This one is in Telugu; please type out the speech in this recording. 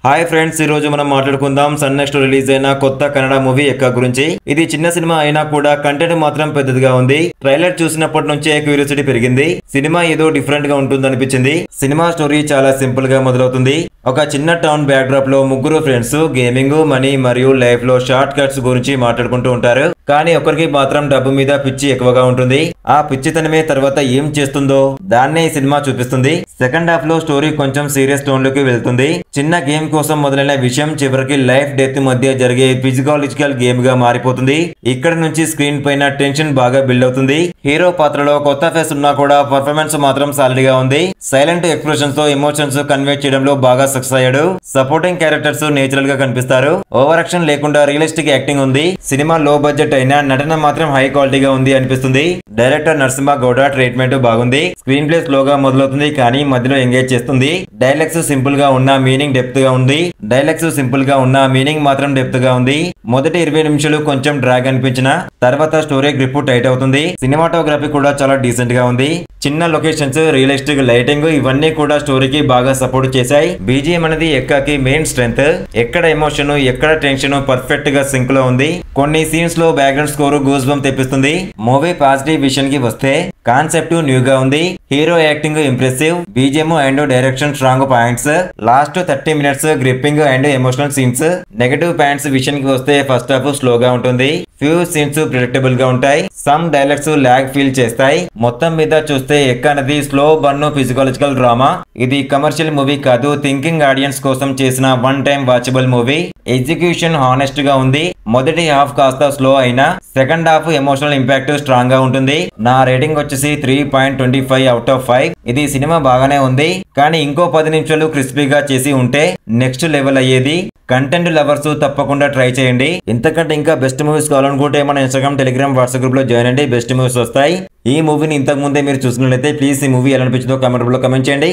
హాయ్ ఫ్రెండ్స్, ఈ రోజు మనం మాట్లాడుకుందాం సన్ నెక్స్ట్ రిలీజ్ అయిన కొత్త కన్నడ మూవీ ఎక్క గురించి. ఇది చిన్న సినిమా అయినా కూడా కంటెంట్ మాత్రం పెద్దదిగా ఉంది. ట్రైలర్ చూసినప్పటి నుంచే క్యూరియాసిటీ పెరిగింది. సినిమా ఏదో డిఫరెంట్ గా ఉంటుంది అనిపించింది. సినిమా స్టోరీ చాలా సింపుల్ గా మొదలవుతుంది. ఒక చిన్న టౌన్ బ్యాక్ డ్రాప్ లో ముగ్గురు ఫ్రెండ్స్ గేమింగ్, మనీ మరియు లైఫ్ లో షార్ట్ కట్స్ గురించి మాట్లాడుకుంటూ ఉంటారు. కానీ ఒకరికి మాత్రం డబ్బు మీద పిచ్చి ఎక్కువగా ఉంటుంది. ఆ పిచ్చితనమే తర్వాత ఏం చేస్తుందో దాన్నే ఈ సినిమా చూపిస్తుంది. సెకండ్ హాఫ్ లో స్టోరీ కొంచెం సీరియస్ టోన్ లోకి వెళ్తుంది. చిన్న గేమ్ కోసం మొదలైన విషయం చివరికి లైఫ్ డెత్ మధ్య జరిగే ఫిజికలాజికల్ గేమ్ గా మారిపోతుంది. ఇక్కడ నుంచి స్క్రీన్ పైన టెన్షన్ బాగా బిల్డ్ అవుతుంది. హీరో పాత్రలో కొత్త ఫేస్ ఉన్నా కూడా పర్ఫార్మెన్స్ మాత్రం సాలిడ్ గా ఉంది. సైలెంట్ ఎక్స్ప్రెషన్స్ తో ఎమోషన్స్ కన్వే చేయడంలో బాగా సక్సెస్ అయ్యాడు. సపోర్టింగ్ క్యారెక్టర్స్ నేచురల్ గా కనిపిస్తారు. ఓవర్ యాక్షన్ లేకుండా రియలిస్టిక్ యాక్టింగ్ ఉంది. సినిమా లో బడ్జెట్ అయినా నటన మాత్రం హై క్వాలిటీగా ఉంది అనిపిస్తుంది. డైరెక్టర్ నరసింహ గౌడ ట్రీట్మెంట్ బాగుంది. స్క్రీన్ ప్లే స్లోగా మొదలవుతుంది కానీ మధ్యలో ఎంగేజ్ చేస్తుంది. డైలాగ్స్ సింపుల్ గా ఉన్న మీనింగ్ డెప్త్ గా ఉంది. మొదటి 20 నిమిషాలు కొంచెం డ్రాగ్ అనిపించిన తర్వాత స్టోరీ గ్రిప్ టైట్ అవుతుంది. సినిమాటోగ్రఫీ కూడా చాలా డీసెంట్ గా ఉంది. చిన్న లొకేషన్స్, రియలిస్టిక్ లైటింగ్ ఇవన్నీ కూడా స్టోరీకి బాగా సపోర్ట్ చేశాయి. బీజిఎం అనేది ఎక్కకి మెయిన్ స్ట్రెంత్. ఎక్కడ ఎమోషన్, ఎక్కడ టెన్షన్ పర్ఫెక్ట్ గా సింక్ లో ఉంది. కొన్ని సీన్స్ లో బ్యాక్గ్రౌండ్ స్కోర్ గూస్ బంప్ తెప్పిస్తుంది. మూవీ పాజిటివ్ విషయం కి వస్తే కాన్సెప్ట్ న్యూ గా ఉంది. Hero acting impressive. BGM and direction strong points. Last 30 minutes gripping and emotional scenes. Negative points విషయానికి వస్తే ఫస్ట్ హాఫ్ స్లోగా ఉంటుంది. ఫ్యూ సీన్స్ ప్రిడిక్టబుల్ గా ఉంటాయి. సమ్ డైలాగ్స్ లాగ్ ఫీల్ చేస్తాయి. మొత్తం మీద చూస్తే ఎక్క అనేది స్లో బర్న్ ఫిజికలాజికల్ డ్రామా. ఇది కమర్షియల్ మూవీ కాదు, థింకింగ్ ఆడియన్స్ కోసం చేసిన one time watchable movie. Execution honest గా ఉంది. మొదటి హాఫ్ కాస్త స్లో అయినా second half emotional impact strong గా ఉంటుంది. నా రేటింగ్ వచ్చేసి 3.25 అవుట్ ఆఫ్ 5. ఇది సినిమా బాగానే ఉంది కానీ ఇంకో 10 నిమిషాలు క్రిస్పీగా చేసి ఉంటే నెక్స్ట్ లెవెల్ అయ్యేది. కంటెంట్ లవర్స్ తప్పకుండా ట్రై చేయండి. ఇంతకంటే ఇంకా బెస్ట్ మూవీస్ కావాలనుకుంటే మన ఇన్స్టాగ్రామ్, టెలిగ్రామ్, వాట్సాప్ గ్రూప్ లో జాయిన్ అండి. బెస్ట్ మూవీస్ వస్తాయి. ఈ మూవీని ఇంతకు ముందే మీరు చూసినట్లయితే ప్లీజ్ ఈ మూవీ ఎలా అనిపించిందో కామెంట్ లో కమెంట్ చేయండి.